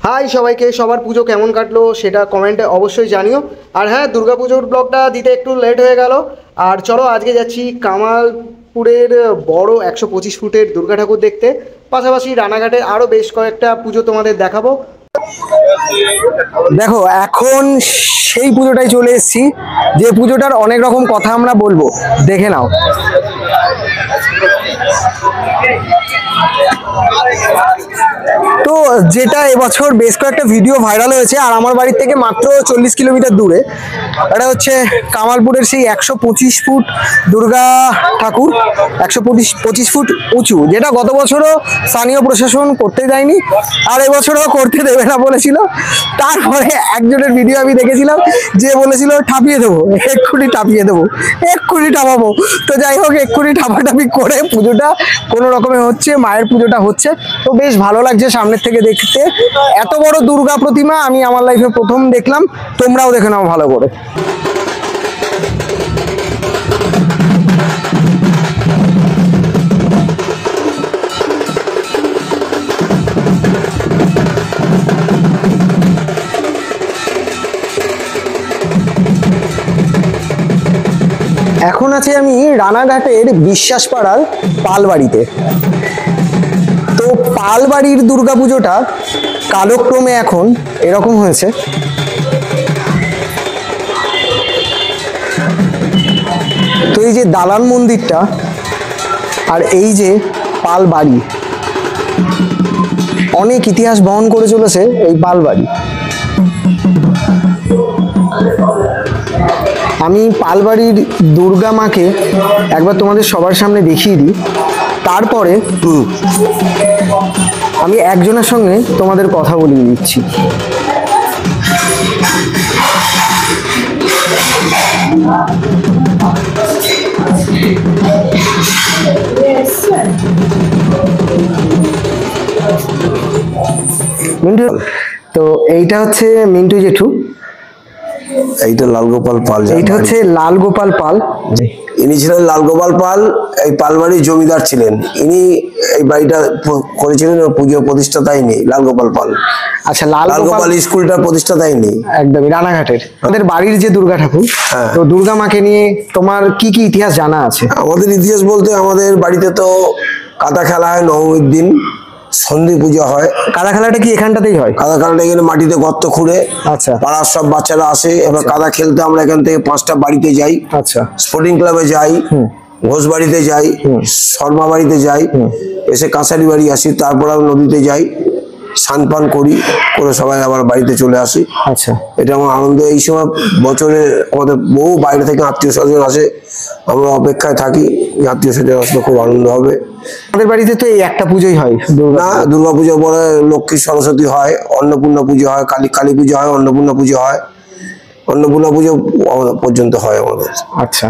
High সবাইকে, সবার পুজো কেমন কাটলো সেটা কমেন্টে অবশ্যই জানিও। আর হ্যাঁ, দুর্গাপুজোর ব্লগটা দিতে একটু লেট হয়ে গেল। আর চলো আজকে যাচ্ছি কামালপুরের বড় 125 ফুটের দুর্গা ঠাকুর দেখতে। পাশাপাশি রানাঘাটের আরও বেশ কয়েকটা পুজো তোমাদের দেখাবো। দেখো, এখন সেই পুজোটাই চলে এসেছি, যে পুজোটার অনেক রকম কথা আমরা বলবো, দেখে নাও। তো যেটা এবছর বেশ কয়েকটা ভিডিও ভাইরাল হয়েছে, আর আমার বাড়ির থেকে মাত্র 40 কিলোমিটার দূরে, এটা হচ্ছে কামালপুরের সেই 125 ফুট দুর্গা ঠাকুর, 125 ফুট উঁচু, যেটা গত বছরও স্থানীয় প্রশাসন করতে দেয়নি, আর এবছরও করতে দেবে না বলেছিল। তারপরে একজনের ভিডিও আমি দেখেছিলাম, যে বলেছিল ঠাপিয়ে দেবো, এক্ষুনি ঠাপিয়ে দেবো, এক্ষুনি ঠাপাবো। তো যাই হোক, এক্ষুনি ঠাপাঠাপি করে পুজোটা কোনো রকমে হচ্ছে, মায়ের পুজোটা হচ্ছে। তো বেশ ভালো লাগছে সামনের থেকে দেখতে। এত বড় দুর্গা প্রতিমা আমি আমার লাইফে প্রথম দেখলাম। তোমরাও দেখে নাও ভালো করে। এখন আছে আমি রানাঘাটের বিশ্বাসপাড়ার পালবাড়িতে। তো পালবাড়ির দুর্গাপুজোটা কালক্রমে এখন এরকম হয়েছে। তো এই যে দালান মন্দিরটা আর এই যে পালবাড়ি, অনেক ইতিহাস বহন করে চলেছে এই পালবাড়ি। আমি পালবাড়ির দুর্গা মাকে একবার তোমাদের সবার সামনে দেখিয়ে দিই, তারপরে আমি একজনের সঙ্গে তোমাদের কথা বলিয়ে দিচ্ছি। মিন্টু, তো এইটা হচ্ছে মিন্টু জেঠু, এইটা লালগোপাল পাল, এইটা হচ্ছে লালগোপাল পাল। ইনি ছিলেন লালগোপাল পাল, এই পালবাড়ির জমিদার ছিলেন। ইনি এই বাড়িটা করেছিলেন, পুজো প্রতিষ্ঠাতা ইনি, লালগোপাল পাল। আচ্ছা, লালগোপাল স্কুলটার প্রতিষ্ঠাতা ইনি, একদমই রানাঘাটের। আমাদের বাড়ির যে দুর্গা ঠাকুর, তো দুর্গা মাকে নিয়ে তোমার কি কি ইতিহাস জানা আছে? আমাদের ইতিহাস বলতে, আমাদের বাড়িতে তো কাদা খেলা হয় নবমীর দিন, সন্ধি পুজো হয়। কাদা খেলাটা কি এখানটাতেই হয়? কাদা খেলাটা এখানে মাটিতে গর্ত খুঁড়ে, আচ্ছা, পাড়ার সব বাচ্চারা আসে। এবার কাদা খেলতে আমরা এখান থেকে 5টা বাড়িতে যাই। আচ্ছা, স্পোর্টিং ক্লাবে যাই, ঘোষ বাড়িতে যাই, শর্মা বাড়িতে যাই, এসে কাছারি বাড়ি আসি, তারপর আমরা নদীতে যাই, স্নান পান করি, করে সবাই আবার বাড়িতে চলে আসি। আচ্ছা, এটা আমার আনন্দ। এই সময় বছরে আমাদের বহু বাইরে থেকে আত্মীয় স্বজন আসে, আমরা অপেক্ষায় থাকি, আত্মীয় স্বজন আসলে খুব আনন্দ হবে। আমাদের বাড়িতে তো এই একটা পুজোই হয় না, দুর্গা পুজো পরে লক্ষ্মী সরস্বতী হয়, অন্নপূর্ণা পুজো হয়, কালী পুজো হয়, অন্নপূর্ণা পুজো হয়, অন্নপূর্ণা পুজো পর্যন্ত হয় আমাদের। আচ্ছা,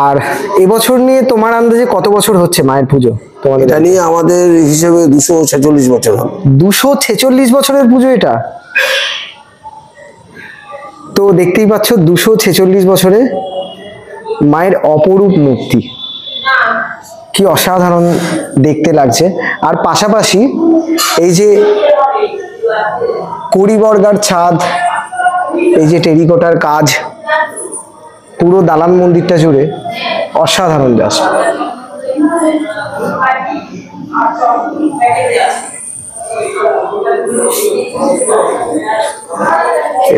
আর এবছর নিয়ে তোমার আন্দাজে কত বছর হচ্ছে মায়ের পুজো? এটা নিয়ে আমাদের হিসেবে 246 বছর হবে। 246 বছরের পুজো এটা। তো দেখতেই পাচ্ছ, 246 বছরে মায়ের অপরূপ মূর্তি, কি অসাধারণ দেখতে লাগছে। আর পাশাপাশি এই যে কড়িবর্গার ছাদ, এই যে টেরিকোটার কাজ, পুরো দালান মন্দিরটা জুড়ে অসাধারণ জাস্ট।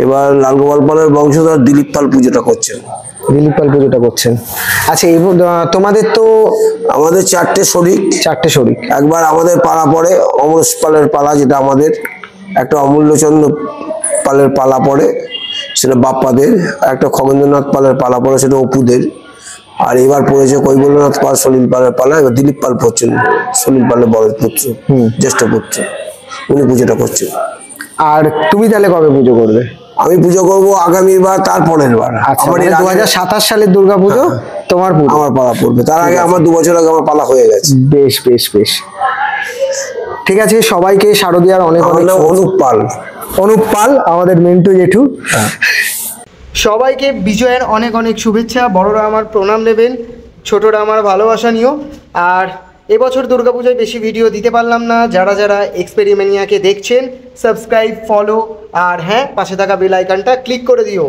এবার লালগোপাল পালের বংশধর দিলীপ পাল পুজোটা করছেন। দিলীপ পাল পুজোটা করছেন। আচ্ছা, তোমাদের তো আমাদের 4টে শরিক। একবার আমাদের পালা পড়ে অমরেশ পালের পালা, যেটা আমাদের একটা অমূল্যচন্দ্র পালের পালা পড়ে, সেটা বাপ্পাদের। একটা খগেন্দ্রনাথ পালের পালা পড়ে, সেটা অপুদের। আর এবার পড়েছে কৈবল্যনাথ পাল, সলিল পালের পালা। এবার দিলীপ পাল পড়ছেন, সলিল পালের বড় পুত্র, জ্যেষ্ঠ পুত্র, উনি পুজোটা করছেন। আর তুমি তাহলে কবে পুজো করবে? আমি পুজো করবো আগামীর বার, তারপরের বার। আমার 2027 সালের দুর্গা পুজো তোমার আমার পালা পড়বে, তার আগে আমার 2 বছর আগে আমার পালা হয়ে গেছে। বেশ বেশ বেশ, ঠিক আছে। সবাইকে শারদিয়ার অনেক অনেক। অনুপ পাল আমাদের মিন্টু জেঠু। সবাইকে বিজয়ের অনেক অনেক শুভেচ্ছা। বড়রা আমার প্রণাম নেবেন, ছোটরা আমার ভালোবাসা নিও। আর এবছর দুর্গাপূজায় বেশি ভিডিও দিতে পারলাম না। যারা যারা এক্সপেরিমেনিয়াকে দেখছেন সাবস্ক্রাইব, ফলো আর হ্যাঁ পাশে থাকা বেল আইকনটা ক্লিক করে দিও।